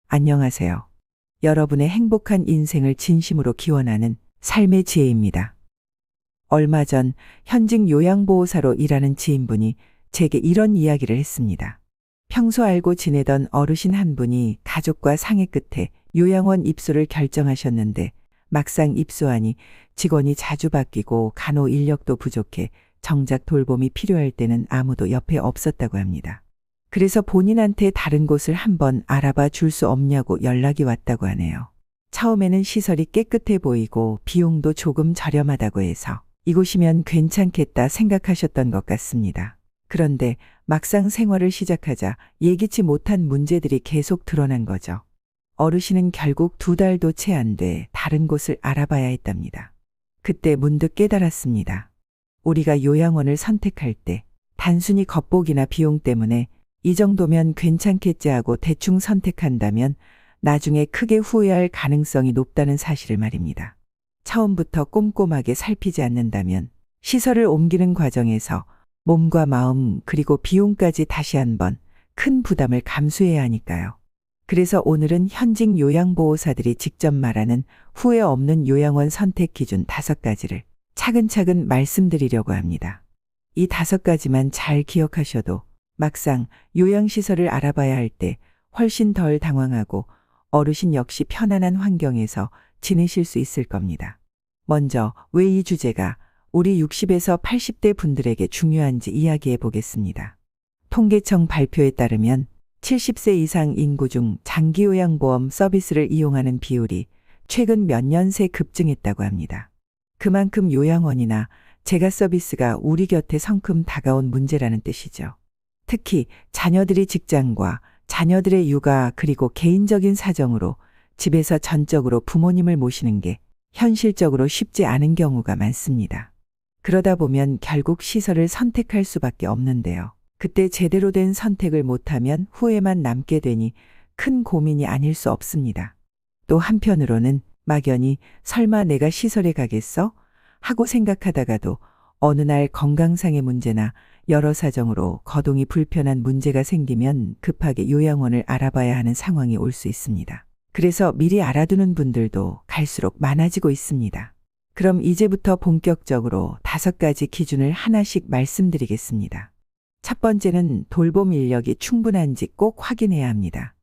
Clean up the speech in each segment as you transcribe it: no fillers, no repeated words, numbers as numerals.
안녕하세요. 여러분의 행복한 인생을 진심으로 기원하는 삶의 지혜입니다. 얼마 전 현직 요양보호사로 일하는 지인분이 제게 이런 이야기를 했습니다. 평소 알고 지내던 어르신 한 분이 가족과 상의 끝에 요양원 입소를 결정하셨는데 막상 입소하니 직원이 자주 바뀌고 간호 인력도 부족해 정작 돌봄이 필요할 때는 아무도 옆에 없었다고 합니다. 그래서 본인한테 다른 곳을 한번 알아봐 줄 수 없냐고 연락이 왔다고 하네요. 처음에는 시설이 깨끗해 보이고 비용도 조금 저렴하다고 해서 이곳이면 괜찮겠다 생각하셨던 것 같습니다. 그런데 막상 생활을 시작하자 예기치 못한 문제들이 계속 드러난 거죠. 어르신은 결국 2달도 채 안 돼 다른 곳을 알아봐야 했답니다. 그때 문득 깨달았습니다. 우리가 요양원을 선택할 때 단순히 겉보기나 비용 때문에 이 정도면 괜찮겠지 하고 대충 선택한다면 나중에 크게 후회할 가능성이 높다는 사실을 말입니다. 처음부터 꼼꼼하게 살피지 않는다면 시설을 옮기는 과정에서 몸과 마음 그리고 비용까지 다시 한번 큰 부담을 감수해야 하니까요. 그래서 오늘은 현직 요양보호사들이 직접 말하는 후회 없는 요양원 선택 기준 5가지를 차근차근 말씀드리려고 합니다. 이 5가지만 잘 기억하셔도 막상 요양시설을 알아봐야 할 때 훨씬 덜 당황하고 어르신 역시 편안한 환경에서 지내실 수 있을 겁니다. 먼저 왜 이 주제가 우리 60에서 80대 분들에게 중요한지 이야기해 보겠습니다. 통계청 발표에 따르면 70세 이상 인구 중 장기요양보험 서비스를 이용하는 비율이 최근 몇 년 새 급증했다고 합니다. 그만큼 요양원이나 재가 서비스가 우리 곁에 성큼 다가온 문제라는 뜻이죠. 특히 자녀들이 직장과 자녀들의 육아 그리고 개인적인 사정으로 집에서 전적으로 부모님을 모시는 게 현실적으로 쉽지 않은 경우가 많습니다. 그러다 보면 결국 시설을 선택할 수밖에 없는데요. 그때 제대로 된 선택을 못하면 후회만 남게 되니 큰 고민이 아닐 수 없습니다. 또 한편으로는 막연히 설마 내가 시설에 가겠어? 하고 생각하다가도 어느 날 건강상의 문제나 여러 사정으로 거동이 불편한 문제가 생기면 급하게 요양원을 알아봐야 하는 상황이 올 수 있습니다. 그래서 미리 알아두는 분들도 갈수록 많아지고 있습니다. 그럼 이제부터 본격적으로 5가지 기준을 하나씩 말씀드리겠습니다. 첫 번째는 돌봄 인력이 충분한지 꼭 확인해야 합니다.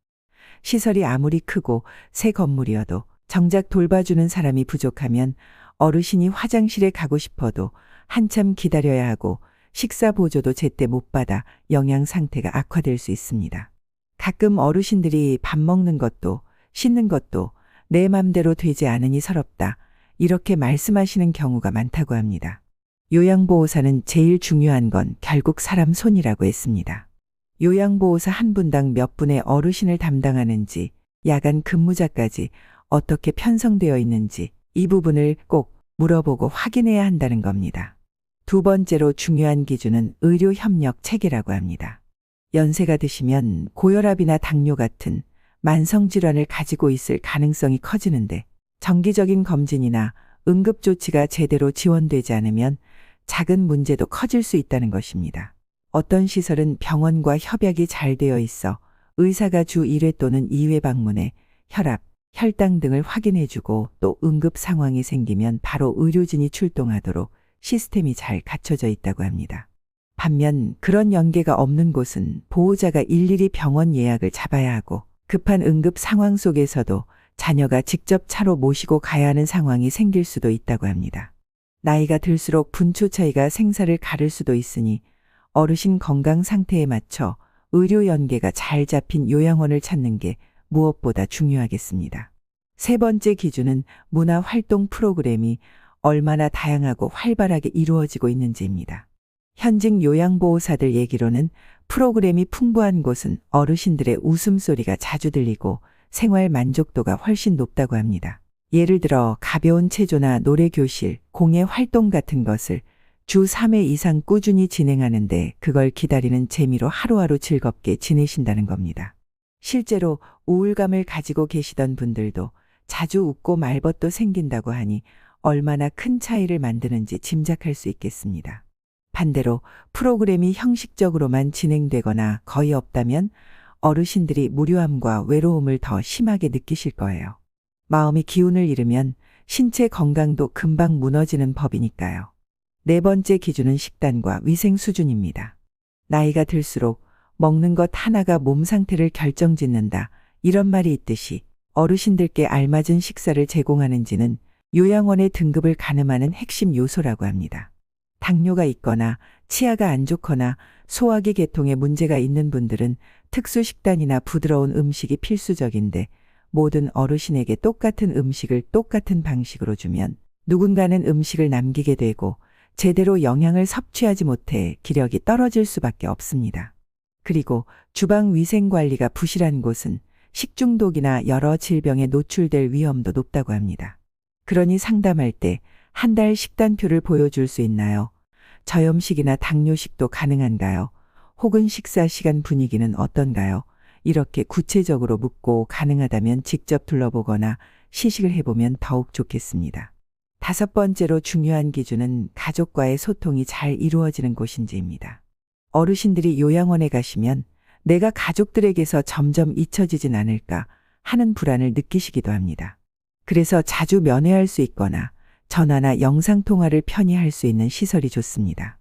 시설이 아무리 크고 새 건물이어도 정작 돌봐주는 사람이 부족하면 어르신이 화장실에 가고 싶어도 한참 기다려야 하고 식사 보조도 제때 못 받아 영양 상태가 악화될 수 있습니다. 가끔 어르신들이 밥 먹는 것도 씻는 것도 내 맘대로 되지 않으니 서럽다 이렇게 말씀하시는 경우가 많다고 합니다. 요양보호사는 제일 중요한 건 결국 사람 손이라고 했습니다. 요양보호사 한 분당 몇 분의 어르신을 담당하는지 야간 근무자까지 어떻게 편성되어 있는지 이 부분을 꼭 물어보고 확인해야 한다는 겁니다. 2번째로 중요한 기준은 의료협력 체계라고 합니다. 연세가 드시면 고혈압이나 당뇨 같은 만성질환을 가지고 있을 가능성이 커지는데 정기적인 검진이나 응급조치가 제대로 지원되지 않으면 작은 문제도 커질 수 있다는 것입니다. 어떤 시설은 병원과 협약이 잘 되어 있어 의사가 주 1회 또는 2회 방문해 혈압, 혈당 등을 확인해주고 또 응급 상황이 생기면 바로 의료진이 출동하도록 시스템이 잘 갖춰져 있다고 합니다. 반면 그런 연계가 없는 곳은 보호자가 일일이 병원 예약을 잡아야 하고 급한 응급 상황 속에서도 자녀가 직접 차로 모시고 가야 하는 상황이 생길 수도 있다고 합니다. 나이가 들수록 분초 차이가 생사를 가를 수도 있으니 어르신 건강 상태에 맞춰 의료 연계가 잘 잡힌 요양원을 찾는 게 무엇보다 중요하겠습니다. 3번째 기준은 문화활동 프로그램이 얼마나 다양하고 활발하게 이루어지고 있는지입니다. 현직 요양보호사들 얘기로는 프로그램이 풍부한 곳은 어르신들의 웃음소리가 자주 들리고 생활 만족도가 훨씬 높다고 합니다. 예를 들어 가벼운 체조나 노래교실, 공예 활동 같은 것을 주 3회 이상 꾸준히 진행하는데 그걸 기다리는 재미로 하루하루 즐겁게 지내신다는 겁니다. 실제로 우울감을 가지고 계시던 분들도 자주 웃고 말벗도 생긴다고 하니 얼마나 큰 차이를 만드는지 짐작할 수 있겠습니다. 반대로 프로그램이 형식적으로만 진행되거나 거의 없다면 어르신들이 무료함과 외로움을 더 심하게 느끼실 거예요. 마음이 기운을 잃으면 신체 건강도 금방 무너지는 법이니까요. 네 번째 기준은 식단과 위생 수준입니다. 나이가 들수록 먹는 것 하나가 몸 상태를 결정짓는다. 이런 말이 있듯이 어르신들께 알맞은 식사를 제공하는지는 요양원의 등급을 가늠하는 핵심 요소라고 합니다. 당뇨가 있거나 치아가 안 좋거나 소화기 계통에 문제가 있는 분들은 특수 식단이나 부드러운 음식이 필수적인데 모든 어르신에게 똑같은 음식을 똑같은 방식으로 주면 누군가는 음식을 남기게 되고 제대로 영양을 섭취하지 못해 기력이 떨어질 수밖에 없습니다. 그리고 주방 위생 관리가 부실한 곳은 식중독이나 여러 질병에 노출될 위험도 높다고 합니다. 그러니 상담할 때 한 달 식단표를 보여줄 수 있나요? 저염식이나 당뇨식도 가능한가요? 혹은 식사 시간 분위기는 어떤가요? 이렇게 구체적으로 묻고 가능하다면 직접 둘러보거나 시식을 해보면 더욱 좋겠습니다. 다섯 번째로 중요한 기준은 가족과의 소통이 잘 이루어지는 곳인지입니다. 어르신들이 요양원에 가시면 내가 가족들에게서 점점 잊혀지진 않을까 하는 불안을 느끼시기도 합니다. 그래서 자주 면회할 수 있거나 전화나 영상통화를 편히 할 수 있는 시설이 좋습니다.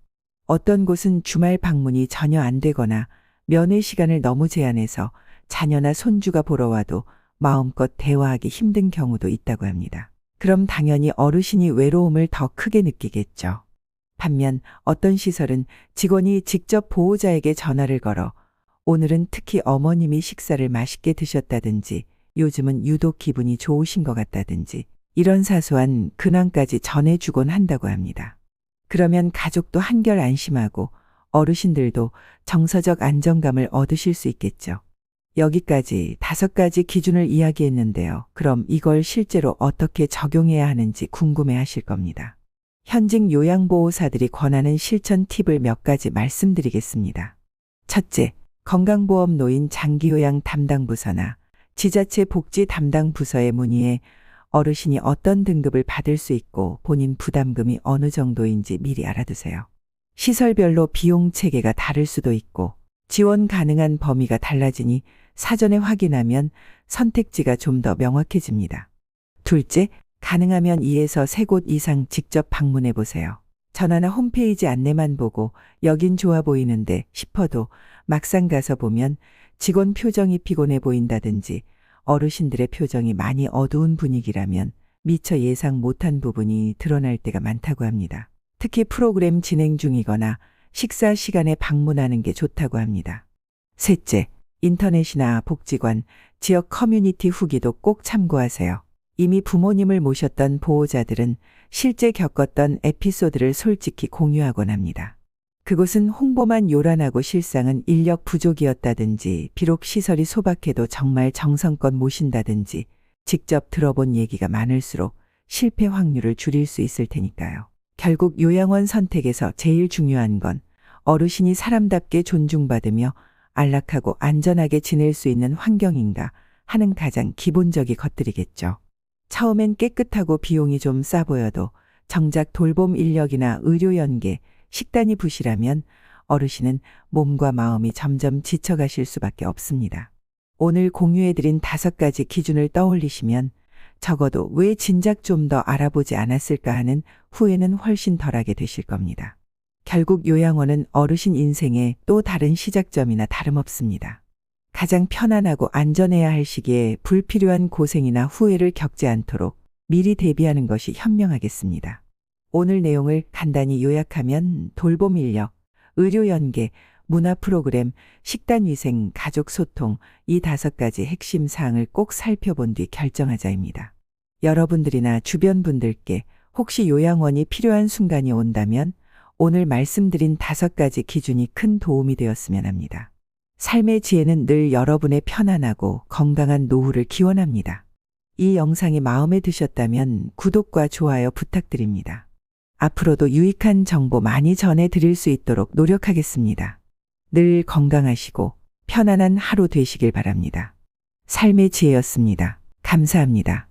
어떤 곳은 주말 방문이 전혀 안 되거나 면회 시간을 너무 제한해서 자녀나 손주가 보러 와도 마음껏 대화하기 힘든 경우도 있다고 합니다. 그럼 당연히 어르신이 외로움을 더 크게 느끼겠죠. 반면 어떤 시설은 직원이 직접 보호자에게 전화를 걸어 오늘은 특히 어머님이 식사를 맛있게 드셨다든지 요즘은 유독 기분이 좋으신 것 같다든지 이런 사소한 근황까지 전해주곤 한다고 합니다. 그러면 가족도 한결 안심하고 어르신들도 정서적 안정감을 얻으실 수 있겠죠. 여기까지 5가지 기준을 이야기했는데요. 그럼 이걸 실제로 어떻게 적용해야 하는지 궁금해 하실 겁니다. 현직 요양보호사들이 권하는 실천 팁을 몇 가지 말씀드리겠습니다. 첫째, 건강보험 노인 장기요양 담당 부서나 지자체 복지 담당 부서에 문의해 어르신이 어떤 등급을 받을 수 있고 본인 부담금이 어느 정도인지 미리 알아두세요. 시설별로 비용 체계가 다를 수도 있고 지원 가능한 범위가 달라지니 사전에 확인하면 선택지가 좀 더 명확해집니다. 둘째, 가능하면 2에서 3곳 이상 직접 방문해 보세요. 전화나 홈페이지 안내만 보고 여긴 좋아 보이는데 싶어도 막상 가서 보면 직원 표정이 피곤해 보인다든지 어르신들의 표정이 많이 어두운 분위기라면 미처 예상 못한 부분이 드러날 때가 많다고 합니다. 특히 프로그램 진행 중이거나 식사 시간에 방문하는 게 좋다고 합니다. 셋째, 인터넷이나 복지관, 지역 커뮤니티 후기도 꼭 참고하세요. 이미 부모님을 모셨던 보호자들은 실제 겪었던 에피소드를 솔직히 공유하곤 합니다. 그곳은 홍보만 요란하고 실상은 인력 부족이었다든지 비록 시설이 소박해도 정말 정성껏 모신다든지 직접 들어본 얘기가 많을수록 실패 확률을 줄일 수 있을 테니까요. 결국 요양원 선택에서 제일 중요한 건 어르신이 사람답게 존중받으며 안락하고 안전하게 지낼 수 있는 환경인가 하는 가장 기본적인 것들이겠죠. 처음엔 깨끗하고 비용이 좀 싸 보여도 정작 돌봄 인력이나 의료 연계, 식단이 부실하면 어르신은 몸과 마음이 점점 지쳐가실 수밖에 없습니다. 오늘 공유해드린 5가지 기준을 떠올리시면 적어도 왜 진작 좀 더 알아보지 않았을까 하는 후회는 훨씬 덜하게 되실 겁니다. 결국 요양원은 어르신 인생의 또 다른 시작점이나 다름없습니다. 가장 편안하고 안전해야 할 시기에 불필요한 고생이나 후회를 겪지 않도록 미리 대비하는 것이 현명하겠습니다. 오늘 내용을 간단히 요약하면 돌봄 인력, 의료 연계, 문화 프로그램, 식단 위생, 가족 소통 이 5가지 핵심 사항을 꼭 살펴본 뒤 결정하자입니다. 여러분들이나 주변 분들께 혹시 요양원이 필요한 순간이 온다면 오늘 말씀드린 5가지 기준이 큰 도움이 되었으면 합니다. 삶의 지혜는 늘 여러분의 편안하고 건강한 노후를 기원합니다. 이 영상이 마음에 드셨다면 구독과 좋아요 부탁드립니다. 앞으로도 유익한 정보 많이 전해드릴 수 있도록 노력하겠습니다. 늘 건강하시고 편안한 하루 되시길 바랍니다. 삶의 지혜였습니다. 감사합니다.